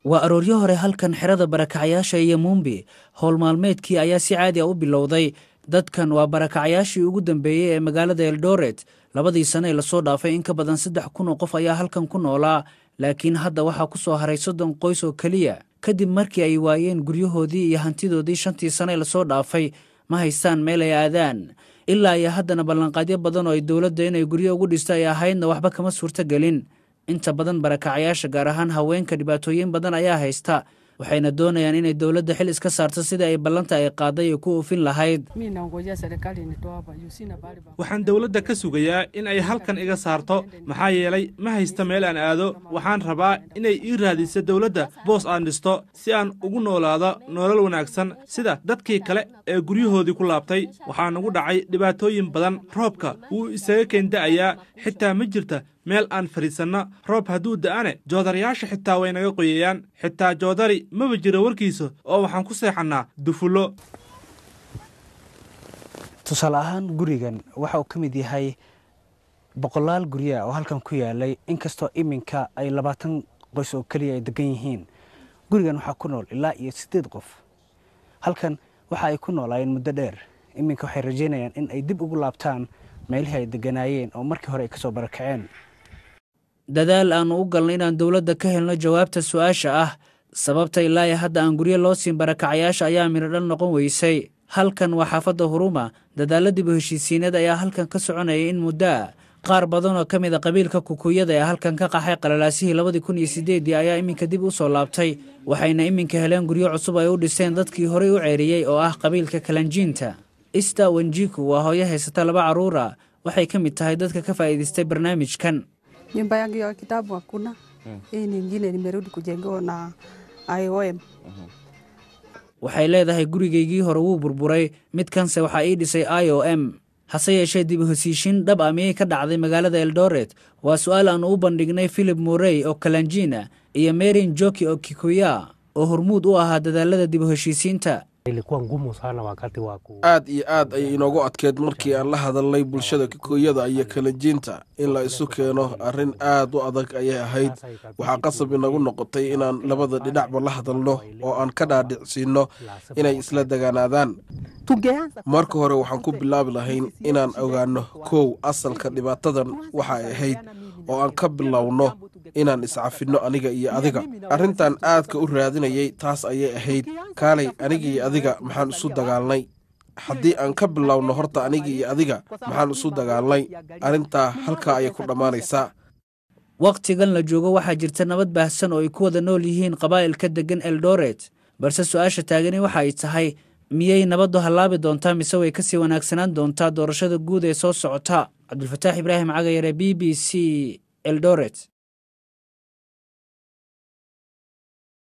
waa arooryo hore halkan xerada barakacyaasha iyo Mumbi howl maalmeedkii ayaa si caadi ah u bilowday. Dadkan waa barakacyaashii ugu dambeeyay ee magaalada Eldoret. Labadii sano ee la soo dhaafay in ka badan 3,000 oo qof ayaa halkan ku noolaa, laakiin hadda waxaa ku soo haray 30 qoys oo kaliya kadib markii ay waayeen guryahoodii iyo hantidoodii 5 sano ee la soo dhaafay. Ma haystaan meel ay aadaan. ilaa iyo haddana ballanqaadyo badan oo ay dawladda inay guryo ugu dhisto ay ahaydna waxba kama suurtagelin. inta badan barakacyaasha gaar ahaan haweenka dhibaatooyin badan ayaa haysta, waxayna doonayaan inay dawladda xil iska saarto sida ay ballanta ay qaaday ku oofin lahayd. waxaan dawladda ka sugayaa in ay halkan iga saarto maxaa yeelay ma haysta meel aan aado. waxaan rabaa inay ii raadiso dawladda boos aan dhisto si aan ugu noolaado nolol wanaagsan sida dadkii kale ee guryahoodii ku laabtay. waxaa nagu dhacay dhibaatooyin badan. roobka wuu isaga keenda'ayaa, xitaa ma jirta meel aan fariisanno. roob hadduu da'ane joodarayaasha xitaa way naga qoyayaan. xitaa joodari maba jiro warkiisa oo waxaan ku seexannaa dufullo. tusaale ahaan gurigan waxa uu ka mid yahay boqolaal gurya oo halkan ku yaalay, inkastoo iminka ay 20 qoys oo kaliya ay degan yihiin. gurigan waxaa ku nool ilaa iyo 8 qof. halkan waxa ay ku noolaayeen muddo dheer. iminka waxay rajaynayaan in ay dib ugu laabtaan meelihii ay deganaayeen oo markii hore ay ka soo barakaceen. dadaal aan u galnay inaan dawladda ka helno jawaabta su'aasha ah sababta ilaa hadda aan guryo loo siin barakacyaasha ayaa miradhal noqon weysay. halkan waa xaafadda Huruma. dadaaladii heshiisiineed ayaa halkan ka soconayay in muddo. qaar badan oo ka mid ah qabiilka Kukuyada ee halkan ka qaxay qalalaasihii 2008 ayaa iminka dib u soo laabtay, waxayna iminka heleen guryo cusub ay u dhiseen dadkii hore u ceeriyay oo ah qabiilka Kalenjinta. Ista Wanjiku waa hooyo haysata 2 caruur ah. waxay ka mid tahay dadka ka faa'iideystay barnaamijkan. nyumba yangu ya kitabu hakuna. Hii nyingine nimerudi kujengewa na IOM. waxay leedahay gurigeygii hore wuu burburay, midkanse waxa ii dhisay IOM. hase yeeshee dib u heshiishin dhab ah miyay ka dhacday magaalada Eldoret? waa su'aal aan u bandhignay Philip Murray oo Kalenjina iyo Mary Njoki oo Kikuya oo hormuud u ahaa dadaalada dib u heshiisiinta. aad iyo aad ay inoogu adkeed markii aan la hadalnay bulshada Kikuyada iyo Kalenjinta in la isu keeno. arrin aad u adag ayay ahayd. waxaa qasab inagu noqotay inaan labada dhinacba la hadalno oo aan ka dhaadhicsiino inay isla dagaanaadaan. marka hore waxaan ku bilaabi lahayn inaan ogaano asalka dhibaatadan waxa ay ahayd oo aan ka bilowno inaan iscafino aniga iyo adiga. arrintan aadka u raadinayay taas ayay ahayd. kaalay aniga iyo adiga maxaan isu dagaalnay? haddii aan ka bilowno horta aniga iyo adiga maxaan isu dagaalnay? arrintaa halkaa ayay ku dhammaanaysaa. waqtigan la joogo waxaa jirta nabad baahsan oo ay ku wada nool yihiin qabaa'ilka degan Eldoret, balse su'aasha taagani waxa ay tahay miyay nabaddu halaabi doontaa mise way ka sii wanaagsanaan doontaa doorashada guud ee soo socota? Cabdulfataax Ibraahim Cagayare, BBC, Eldoret.